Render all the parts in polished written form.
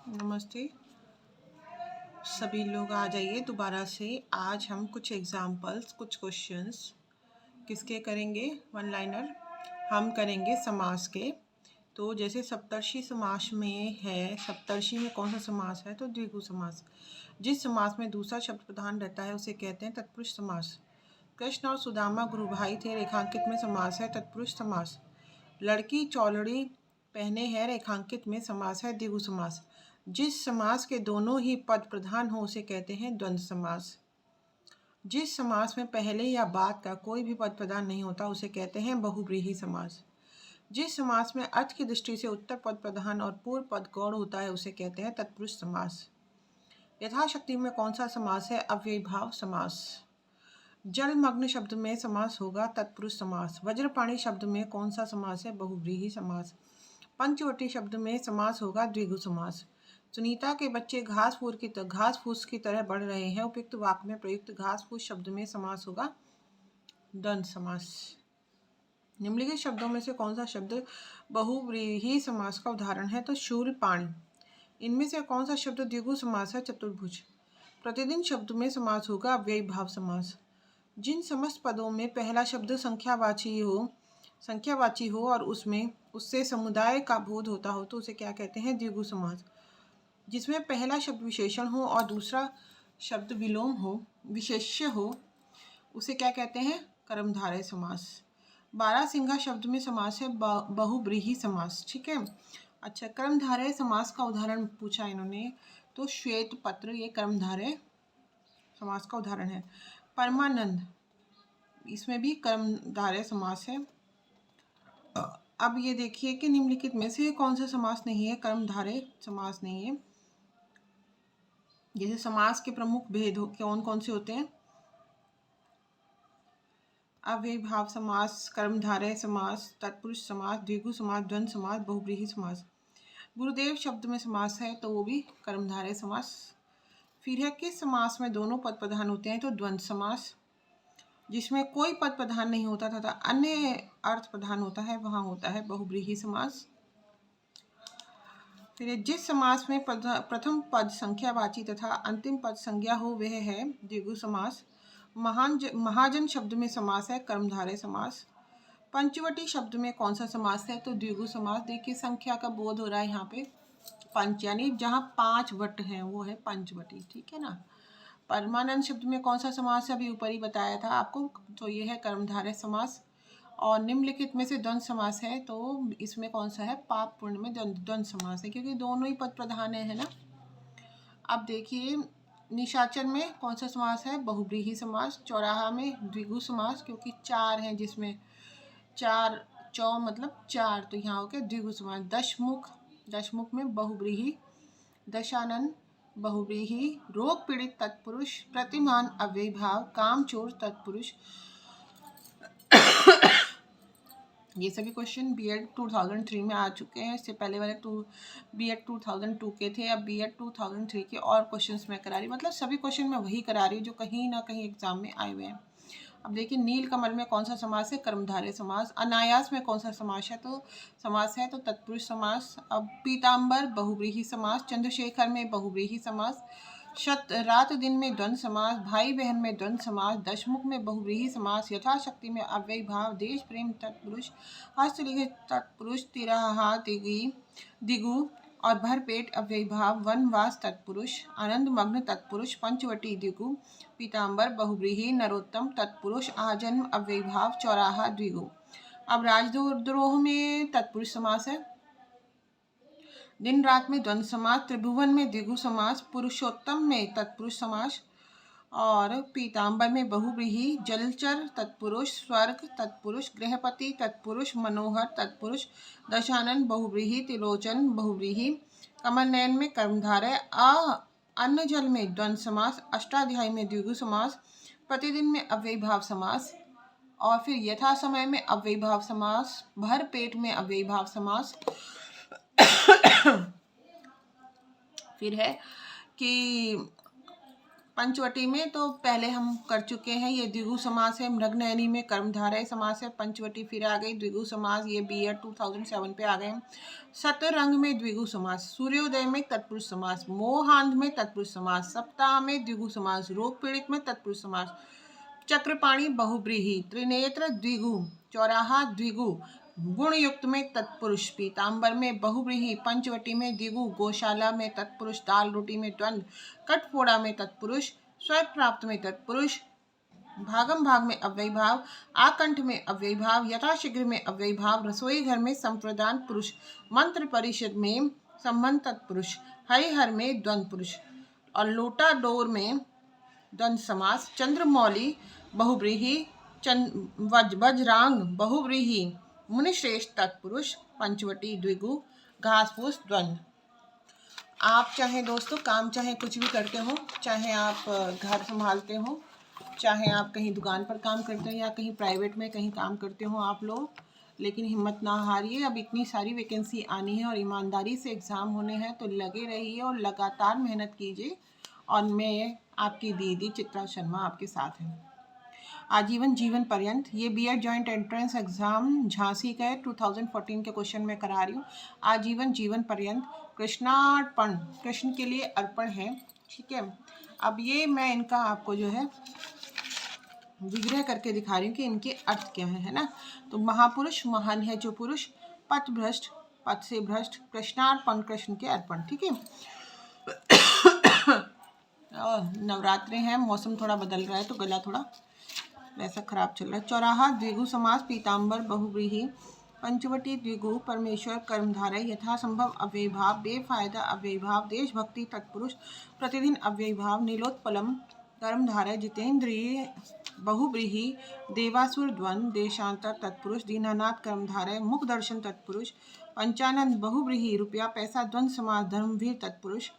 नमस्ते सभी लोग, आ जाइए दोबारा से। आज हम कुछ एग्जाम्पल्स, कुछ क्वेश्चंस किसके करेंगे? वन लाइनर हम करेंगे समास के। तो जैसे सप्तर्षि समास में है, सप्तर्षि में कौन सा समास है? तो द्विगु समास। जिस समास में दूसरा शब्द प्रधान रहता है उसे कहते हैं तत्पुरुष समास। कृष्ण और सुदामा गुरु भाई थे, रेखांकित में समास है तत्पुरुष समास। लड़की चौलड़ी पहने हैं, रेखांकित में समास है द्विगु समास। जिस समास के दोनों ही पद प्रधान हो उसे कहते हैं द्वंद्व समास। जिस समास में पहले या बाद का कोई भी पद प्रधान नहीं होता उसे कहते हैं बहुव्रीहि समास। जिस समास में अर्थ की दृष्टि से उत्तर पद प्रधान और पूर्व पद गौण होता है उसे कहते हैं तत्पुरुष समास। यथाशक्ति में कौन सा समास है? अव्ययीभाव समास। जलमग्न शब्द में समास होगा तत्पुरुष समास। वज्रपाणी शब्द में कौन सा समास है? बहुव्रीहि समास। पंचवटी शब्द में समास होगा द्विगु समास। सुनीता के बच्चे घास फूस की तरह बढ़ रहे हैं। उपयुक्त वाक्य में प्रयुक्त घास फूस शब्द में समास होगा द्वंद्व समास। निम्नलिखित शब्दों में से कौन सा शब्द बहुव्रीहि समास का उदाहरण है? तो शूलपाणी। इनमें से कौन सा शब्द द्विगु समास है? चतुर्भुज। प्रतिदिन शब्द में समास होगा अव्ययीभाव समास। जिन समस्त पदों में पहला शब्द संख्यावाची हो और उससे समुदाय का बोध होता हो तो उसे क्या कहते हैं? द्विगु समास। जिसमें पहला शब्द विशेषण हो और दूसरा शब्द विशेष्य हो उसे क्या कहते हैं? कर्मधारय समास। बारहसिंगा शब्द में समास है बहुव्रीहि समास। ठीक है। अच्छा, कर्मधारय समास का उदाहरण पूछा इन्होंने, तो श्वेत पत्र ये कर्मधारय समास का उदाहरण है। परमानंद, इसमें भी कर्मधारय समास है। अब ये देखिए कि निम्नलिखित में से कौन सा समास नहीं है? कर्मधारय समास नहीं है। जैसे समास के प्रमुख भेद कौन कौन से होते हैं? अव्ययीभाव समास, कर्मधारय समास, तत्पुरुष समास, द्विगु समास, द्वंद्व समास, बहुव्रीहि समास। गुरुदेव शब्द में समास है तो वो भी कर्मधारय समास। फिर है किस समास में दोनों पद प्रधान होते हैं? तो द्वंद्व समास। जिसमें कोई पद प्रधान नहीं होता तथा अन्य अर्थ प्रधान होता है वहाँ होता है बहुव्रीहि समास। फिर जिस समास में प्रथम पद संख्यावाची तथा अंतिम पद संज्ञा हो वह है द्विगु समास। महाजन शब्द में समास है कर्मधारय समास। पंचवटी शब्द में कौन सा समास है? तो द्विगु समास। देखिए संख्या का बोध हो रहा है यहाँ पे। पंच यानी जहाँ 5 वट हैं वो है पंचवटी। ठीक है ना। परमानंद शब्द में कौन सा समास है? अभी ऊपर ही बताया था आपको, तो ये है कर्मधारय समास। और निम्नलिखित में से द्वंद्व समास है तो इसमें कौन सा है? पाप पूर्ण में द्वंद्व समास है, क्योंकि दोनों ही पद प्रधान है ना। अब देखिए निशाचर में कौन सा समास है? बहुव्रीहि समास। चौराहा में द्विगु समास, क्योंकि 4 हैं जिसमें 4 चौ मतलब 4, तो यहाँ हो गया द्विगु समास। दशमुख में बहुव्रीहि। दशानन बहुव्रीहि। रोग पीड़ित तत्पुरुष। प्रतिमान अव्ययीभाव। कामचोर तत्पुरुष। ये सभी क्वेश्चन बीएड 2003 में आ चुके हैं। इससे पहले वाले बीएड 2002 के थे। अब बीएड 2003 के और क्वेश्चंस मैं करा रही हूँ, मतलब सभी क्वेश्चन मैं वही करा रही हूँ जो कहीं ना कहीं एग्जाम में आए हुए हैं। अब देखिए नीलकमल में कौन सा समास है? कर्मधारय समास। अनायास में कौन सा समास है? तो तत्पुरुष समास। अब पीताम्बर बहुव्रीहि समास। चंद्रशेखर में बहुव्रीहि समास। रात दिन में द्वंद्व समास। भाई बहन में द्वंद्व समास। दशमुख में बहुव्रीहि समास। यथाशक्ति में अव्ययीभाव। देश प्रेम तत्पुरुष। हस्तलिखित तत्पुरुष। तिराहा दिगु और भरपेट अव्ययीभाव। वनवास तत्पुरुष। आनंद मग्न तत्पुरुष। पंचवटी द्विगु। पीताम्बर बहुव्रीहि। नरोत्तम तत्पुरुष। आजन्म अव्ययीभाव। चौराहा द्विगु। अब राजद्रोह में तत्पुरुष समास है। दिन रात में द्वंद्व समास। त्रिभुवन में द्विगु समास। पुरुषोत्तम में तत्पुरुष समास। और पीताम्बर में बहुव्रीहि। जलचर तत्पुरुष। स्वर्ग तत्पुरुष। गृहपति तत्पुरुष। मनोहर तत्पुरुष। दशानन बहुव्रीहि। त्रिलोचन बहुव्रीहि। कमल नयन में कर्मधारय। अन्न जल में द्वंद्व समास। अष्टाध्यायी में द्विगु समास। प्रतिदिन में अव्ययीभाव समास। और फिर यथा समय में अव्ययीभाव समास। भर पेट में अव्ययीभाव समास। फिर है कि पंचवटी में तो पहले हम कर चुके हैं, ये द्विगु समास है। मृगनयनी में कर्मधारय समास है। पंचवटी फिर आ गई द्विगु समास, ये BEd 2007 पे आ गए हैं। शतरंग में द्विगु समास, सूर्योदय में तत्पुरुष समास, मोहांध में तत्पुरुष समास, सप्ताह में द्विगु समास, रोग पीड़ित में तत्पुरुष समास, चक्रपाणी बहुब्रीहि, त्रिनेत्र द्विगु, चौराहा द्विगु, गुण युक्त में तत्पुरुष, पीताम्बर में बहुब्रीहि, पंचवटी में द्विगु, गौशाला में तत्पुरुष, दाल रोटी में द्वंद्व, कटफोड़ा में तत्पुरुष, स्वर्ग प्राप्त में तत्पुरुष, भागम भाग में अव्ययी भाव, आकंठ में अव्ययी भाव, यथाशीघ्र में अव्ययी भाव, रसोई घर में संप्रदान पुरुष, मंत्र परिषद में संबंध तत्पुरुष, हरिहर में द्वंद्व पुरुष, और लोटा डोर में द्वंद्व समास, चंद्रमौली बहुब्रीहि, वज्रांग बहुब्रीहि, मुनिश्रेष्ठ तत्पुरुष, पंचवटी द्विगु, घास फूस द्वंद्व। आप चाहे दोस्तों काम चाहे कुछ भी करते हो, चाहे आप घर संभालते हो, चाहे आप कहीं दुकान पर काम करते हो या कहीं प्राइवेट में कहीं काम करते हो आप लोग, लेकिन हिम्मत ना हारिए। अब इतनी सारी वैकेंसी आनी है और ईमानदारी से एग्ज़ाम होने हैं, तो लगे रहिए और लगातार मेहनत कीजिए। और मैं आपकी दीदी चित्रा शर्मा आपके साथ हैं। आजीवन जीवन पर्यंत, ये BEd joint entrance exam Jhansi का है, 2014 के क्वेश्चन मैं करा रही हूँ। आजीवन जीवन पर्यंत कृष्णार्पण, कृष्ण के लिए अर्पण है, ठीक है। अब ये मैं इनका आपको जो है विग्रह करके दिखा रही हूँ कि इनके अर्थ क्या है ना। तो महापुरुष, महान है जो पुरुष, पथ भ्रष्ट, पथ से भ्रष्ट, कृष्णार्पण, कृष्ण के अर्पण, ठीक है। नवरात्रे हैं, मौसम थोड़ा बदल रहा है तो गला थोड़ा वैसा खराब चल रहा है। चौराहा द्विगु समास, पीताम्बर बहुव्रीहि, पंचवटी द्विगु, परमेश्वर कर्मधारय, यथासंभव अव्ययी भाव, बेफायदा अव्ययी भाव, देशभक्ति तत्पुरुष, प्रतिदिन अव्ययी भाव, नीलोत्पलम कर्मधारय, जितेंद्रिय बहुव्रीहि, देवासुर द्वंद्व, देशांतर तत्पुरुष, दीनानाथ कर्मधारय, मुख दर्शन तत्पुरुष, पंचानंद बहुव्रीहि, रुपया पैसा द्वंद्व समास, धर्मवीर तत्पुरुष,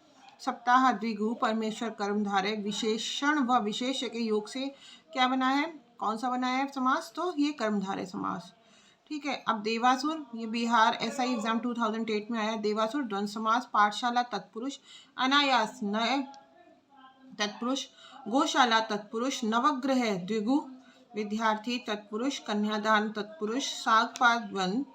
सप्ताह द्विगु, परमेश्वर कर्मधारय, विशेषण व विशेष्य के योग से क्या बना है, कौन सा बनाया है समास, तो ये कर्मधारय समास, ठीक है। अब देवासुर, ये बिहार SI एग्जाम 2008 में आया। देवासुर द्वंद्व समास, पाठशाला तत्पुरुष, अनायास नय तत्पुरुष, गौशाला तत्पुरुष, नवग्रह द्विगु, विद्यार्थी तत्पुरुष, कन्यादान तत्पुरुष, सागपात द्वंद्व,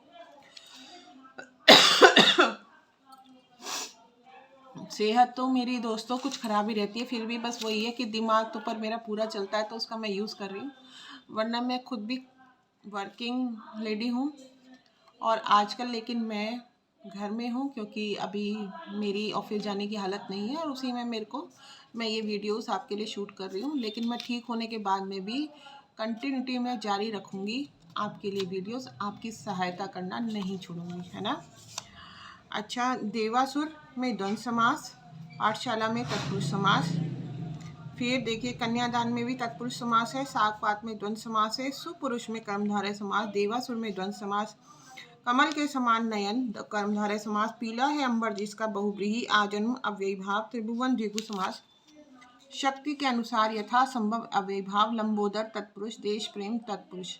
सेहत तो मेरी दोस्तों कुछ खराब ही रहती है, फिर भी बस वही है कि दिमाग तो पर मेरा पूरा चलता है तो उसका मैं यूज़ कर रही हूँ, वरना मैं खुद भी वर्किंग लेडी हूँ। और आजकल लेकिन मैं घर में हूँ क्योंकि अभी मेरी ऑफिस जाने की हालत नहीं है, और उसी में मैं ये वीडियोस आपके लिए शूट कर रही हूँ। लेकिन मैं ठीक होने के बाद में भी कंटिन्यूटी में जारी रखूँगी आपके लिए वीडियोस, आपकी सहायता करना नहीं छोड़ूंगी, है ना। अच्छा, देवासुर में द्वंद्व समास, पाठशाला में तत्पुरुष समास, फिर देखिए कन्यादान में भी तत्पुरुष समास है, सागपात में द्वंद्व समास है, सुपुरुष में कर्मधारय समास, देवासुर में द्वंद्व समास, कमल के समान नयन कर्मधारय समास, पीला है अंबर जिसका बहुव्रीहि, आजन्म अव्ययी भाव, त्रिभुवन द्विगु समास, शक्ति के अनुसार यथा संभव अव्ययी भाव, लंबोदर तत्पुरुष, देश प्रेम तत्पुरुष।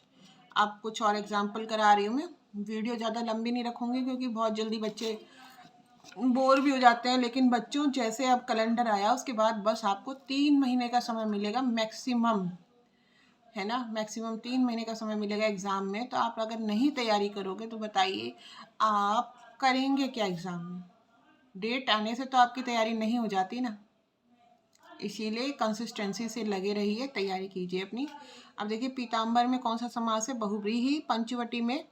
अब कुछ और एग्जाम्पल करा रही हूँ मैं, वीडियो ज़्यादा लंबी नहीं रखूँगी क्योंकि बहुत जल्दी बच्चे बोर भी हो जाते हैं। लेकिन बच्चों जैसे अब कैलेंडर आया उसके बाद बस आपको 3 महीने का समय मिलेगा मैक्सिमम, है ना, मैक्सिमम 3 महीने का समय मिलेगा एग्ज़ाम में। तो आप अगर नहीं तैयारी करोगे तो बताइए आप करेंगे क्या एग्ज़ाम में। डेट आने से तो आपकी तैयारी नहीं हो जाती ना, इसीलिए कंसिस्टेंसी से लगे रहिए, तैयारी कीजिए अपनी। अब देखिए पीताम्बर में कौन सा समास है, बहुव्रीहि, पंचवटी में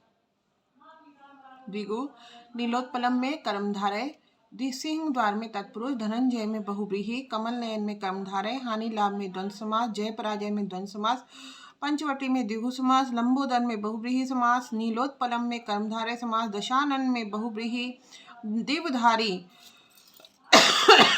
द्विगु, नीलोत्पलम में कर्मधारय, सिंह द्वार में तत्पुरुष, धनंजय में बहुव्रीहि, कमल नयन में कर्मधारय, हानि लाभ में द्वंद्व समास, जय पराजय में द्वंद्व समास, पंचवटी में द्विगु समास, लंबोदर में बहुव्रीहि समास, नीलोत्पलम में कर्मधारय समास, दशानन में बहुव्रीहि, दिवधारी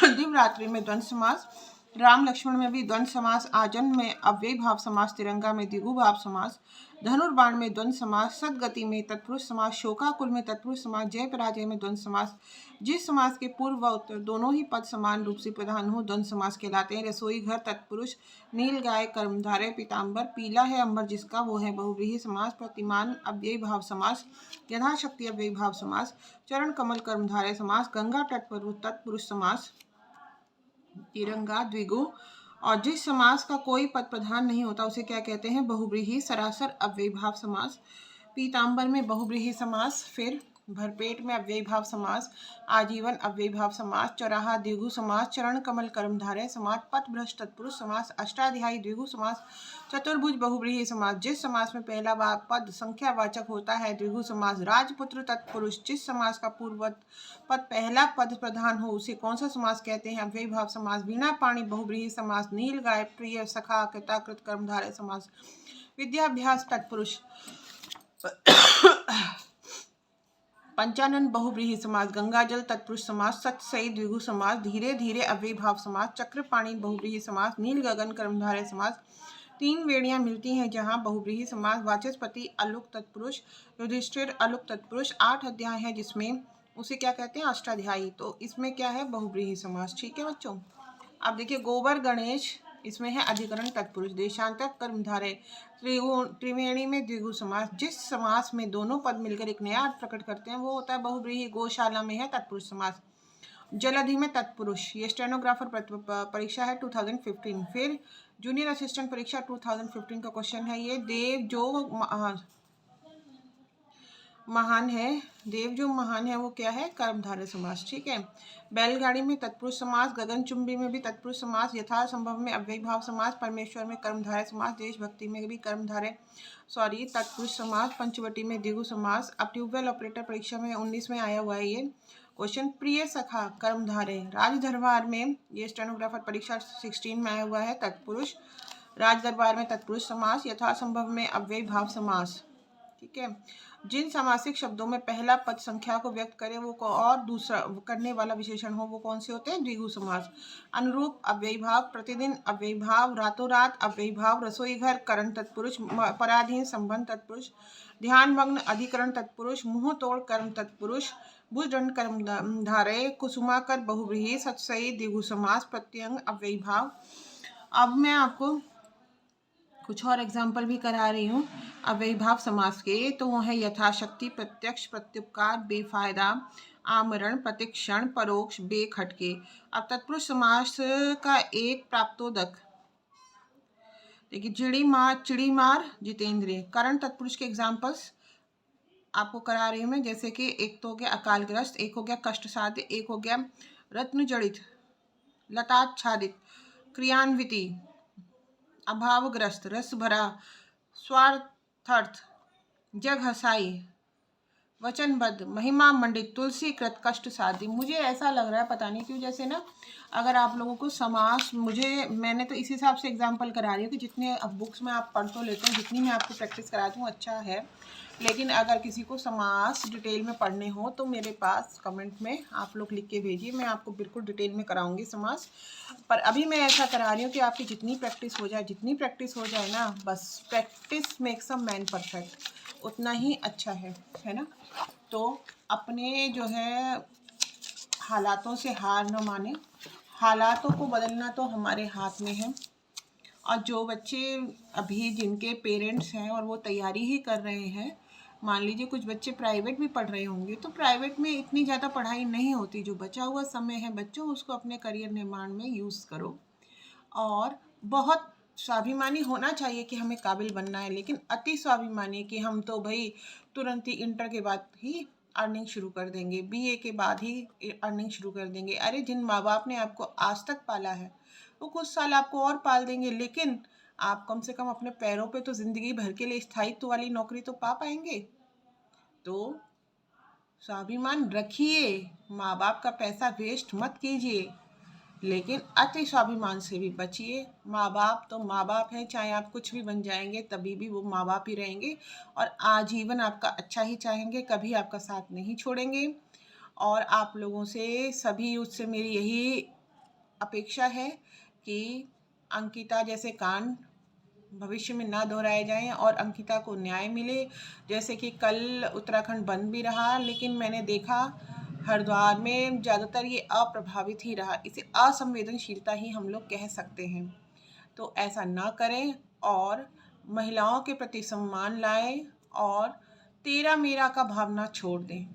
दिवरात्रि में द्वंद्व समास, राम लक्ष्मण में भी द्वंद्व समास, आजन्म में अव्ययी भाव समास, तिरंगा में द्विगु भाव समास, धनुर्बाण में द्वंद्व समास, सदगति में तत्पुरुष समास, शोकाकुल में तत्पुरुष समास, जय पराजय में द्वंद्व समास। जिस समास के पूर्व व उत्तर दोनों ही पद समान रूप से प्रधान हो द्वंद्व समास कहलाते हैं। रसोई घर तत्पुरुष, नील गाय कर्मधारय, पीताम्बर, पीला है अंबर जिसका वो है बहुव्रीहि समास, प्रतिमान अव्ययी भाव समास, यथाशक्ति अव्ययी भाव समास, चरण कमल कर्मधारय समास, गंगा तट पर तत्पुरुष समास, तिरंगा द्विगु, और जिस समास का कोई पद प्रधान नहीं होता उसे क्या कहते हैं? बहुव्रीहि सरासर अव्ययीभाव समास। पीताम्बर में बहुव्रीहि समास, फिर भरपेट में अव्ययीभाव समास, आजीवन अव्ययीभाव समास, चौराहा द्विगु समास, चरण कमल कर्मधारय समास, पथ भ्रष्ट तत्पुरुष समास, अष्टाध्यायी द्विगु समास, चतुर्भुज बहुव्रीहि समास। जिस समास में पहला पद संख्यावाचक होता है द्विगु समास। राजपुत्र तत्पुरुष। जिस समास का पूर्व पद पहला पद प्रधान हो उसे कौन सा समास कहते हैं? अव्ययीभाव समास। वीणा पाणी बहुव्रीहि समास। नील गाय प्रिय सखा कृताकृत कर्मधारय समास। विद्याभ्यास तत्पुरुष। पंचानन बहुव्रीहि समास। गंगाजल तत्पुरुष समास। सत्सई द्विगु समास। धीरे धीरे अव्ययीभाव समास। चक्रपाणी बहुव्रीहि समास। नील गगन कर्मधारय समास। तीन वेड़ियां मिलती हैं जहां बहुव्रीहि समास। वाचस्पति अलुक तत्पुरुष। युधिष्ठिर अलुक तत्पुरुष। 8 अध्याय है जिसमें उसे क्या कहते हैं? अष्टाध्यायी। तो इसमें क्या है? बहुव्रीहि समास। ठीक है बच्चों। अब देखिए गोबर गणेश, इसमें है अधिकरण तत्पुरुष। देशांतर कर्मधारय। त्रिवेणी में द्विगु समास। जिस समास में दोनों पद मिलकर एक नया अर्थ प्रकट करते हैं वो होता है बहुव्रीहि। गौशाला में है तत्पुरुष समास। जलधि में तत्पुरुष। ये स्टेनोग्राफर परीक्षा है 2015। फिर जूनियर असिस्टेंट परीक्षा 2015 का क्वेश्चन है ये। देव जो महान है, देव जो महान है वो क्या है? कर्मधारय समास। ठीक है। बैलगाड़ी में तत्पुरुष समास। गगनचुंबी में भी तत्पुरुष समास। यथासंभव में अव्ययीभाव समास। परमेश्वर में कर्मधारय समास। देशभक्ति में भी तत्पुरुष समास। पंचवटी में द्विगु समास। अब ट्यूबवेल ऑपरेटर परीक्षा में 19 में आया हुआ है ये क्वेश्चन। प्रिय सखा कर्मधारय। राज दरबार में, ये स्टेनोग्राफर परीक्षा 16 में आया हुआ है, तत्पुरुष। राज दरबार में तत्पुरुष समास। यथासंभव में अव्ययीभाव समास। ठीक है। जिन समासिक शब्दों में पहला पद संख्या को व्यक्त करे वो और दूसरा करने वाला विशेषण हो वो कौन से होते हैं? द्विगु समास। अनुरूप अव्ययीभाव। प्रतिदिन अव्ययीभाव। रातों रात अव्ययीभाव। रसोई घर करण तत्पुरुष। पराधीन संबंध तत्पुरुष। ध्यानमग्न अधिकरण तत्पुरुष। मुंह तोड़ कर्म तत्पुरुष। भुजदंड कर्मधारय। कुसुमाकर बहुव्रीहि। सत्सई द्विगु समास। प्रत्यंग अव्ययीभाव। अब मैं आपको कुछ और एग्जाम्पल भी करा रही हूँ अव्ययीभाव समास के। तो वो है यथाशक्ति, प्रत्यक्ष, प्रत्युपकार, बेफायदा, आमरण, प्रतिक्षण, परोक्ष, बेखटके। अब तत्पुरुष समास का एक प्राप्तोदक देखिए, चिड़ी मार जितेंद्रिय। करण तत्पुरुष के एग्जाम्पल्स आपको करा रही हूँ मैं, जैसे कि एक तो हो गया अकालग्रस्त, एक हो गया कष्ट साध्य, एक हो गया रत्न जड़ित, लताच्छादित, क्रियान्विति, अभावग्रस्त, रस भरा, स्वार्थर्थ, जग हसाई, वचनबद्ध, महिमा मंडित, तुलसी कृत, कष्ट साध्य। मुझे ऐसा लग रहा है पता नहीं क्यों, जैसे ना अगर आप लोगों को समास, मैंने तो इस हिसाब से एग्जाम्पल करा रही हूँ कि जितने अब बुक्स में आप पढ़ तो लेते हैं, जितनी मैं आपको प्रैक्टिस कराती हूँ अच्छा है, लेकिन अगर किसी को समास डिटेल में पढ़ने हो तो मेरे पास कमेंट में आप लोग लिख के भेजिए, मैं आपको बिल्कुल डिटेल में कराऊंगी समास। पर अभी मैं ऐसा करा रही हूँ कि आपकी जितनी प्रैक्टिस हो जाए ना, बस practice makes a man perfect, उतना ही अच्छा है ना। तो अपने जो है हालातों से हार न माने, हालातों को बदलना तो हमारे हाथ में है। और जो बच्चे अभी जिनके पेरेंट्स हैं और वो तैयारी ही कर रहे हैं, मान लीजिए कुछ बच्चे प्राइवेट भी पढ़ रहे होंगे, तो प्राइवेट में इतनी ज़्यादा पढ़ाई नहीं होती। जो बचा हुआ समय है बच्चों, उसको अपने करियर निर्माण में यूज़ करो। और बहुत स्वाभिमानी होना चाहिए कि हमें काबिल बनना है, लेकिन अति स्वाभिमानी कि हम तो भाई तुरंत ही इंटर के बाद ही अर्निंग शुरू कर देंगे, बीए के बाद ही अर्निंग शुरू कर देंगे। अरे जिन माँ बाप ने आपको आज तक पाला है वो कुछ साल आपको और पाल देंगे, लेकिन आप कम से कम अपने पैरों पे तो ज़िंदगी भर के लिए स्थायित्व वाली नौकरी तो पा पाएंगे। तो स्वाभिमान रखिए, माँ बाप का पैसा वेस्ट मत कीजिए, लेकिन अति स्वाभिमान से भी बचिए। माँ बाप तो माँ बाप हैं, चाहे आप कुछ भी बन जाएंगे तभी भी वो माँ बाप ही रहेंगे और आजीवन आपका अच्छा ही चाहेंगे, कभी आपका साथ नहीं छोड़ेंगे। और आप लोगों से, सभी यूथ से मेरी यही अपेक्षा है कि अंकिता जैसे कांड भविष्य में ना दोहराए जाएं और अंकिता को न्याय मिले। जैसे कि कल उत्तराखंड बंद भी रहा, लेकिन मैंने देखा हरिद्वार में ज़्यादातर ये अप्रभावित ही रहा। इसे असंवेदनशीलता ही हम लोग कह सकते हैं। तो ऐसा ना करें और महिलाओं के प्रति सम्मान लाएं और तेरा मेरा का भावना छोड़ दें।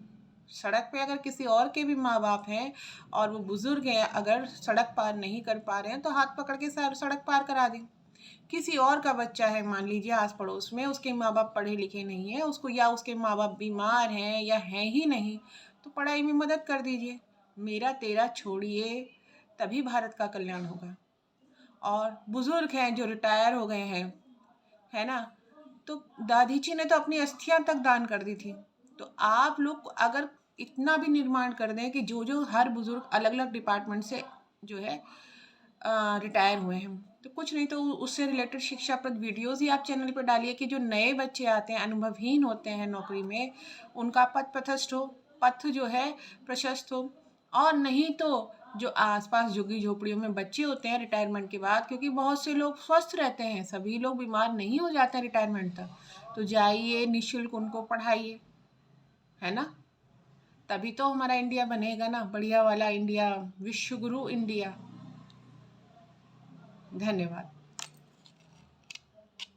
सड़क पे अगर किसी और के भी माँ बाप हैं और वो बुज़ुर्ग हैं, अगर सड़क पार नहीं कर पा रहे हैं तो हाथ पकड़ के सड़क पार करा दें। किसी और का बच्चा है, मान लीजिए आस पड़ोस में, उसके माँ बाप पढ़े लिखे नहीं है, उसको या उसके माँ बाप बीमार हैं या हैं ही नहीं, तो पढ़ाई में मदद कर दीजिए। मेरा तेरा छोड़िए, तभी भारत का कल्याण होगा। और बुज़ुर्ग हैं जो रिटायर हो गए हैं, है ना, तो दादी जी ने तो अपनी अस्थियां तक दान कर दी थी। तो आप लोग अगर इतना भी निर्माण कर दें कि जो जो हर बुजुर्ग अलग अलग डिपार्टमेंट से जो है रिटायर हुए हैं, तो कुछ नहीं तो उससे रिलेटेड शिक्षाप्रद वीडियोस ही आप चैनल पर डालिए कि जो नए बच्चे आते हैं, अनुभवहीन होते हैं नौकरी में, उनका पथ जो है प्रशस्त हो। और नहीं तो जो आसपास झुग्गी झोपड़ियों में बच्चे होते हैं रिटायरमेंट के बाद, क्योंकि बहुत से लोग स्वस्थ रहते हैं, सभी लोग बीमार नहीं हो जाते हैं रिटायरमेंट तक, तो जाइए निःशुल्क उनको पढ़ाइए, है ना। तभी तो हमारा इंडिया बनेगा ना, बढ़िया वाला इंडिया, विश्व गुरु इंडिया। धन्यवाद।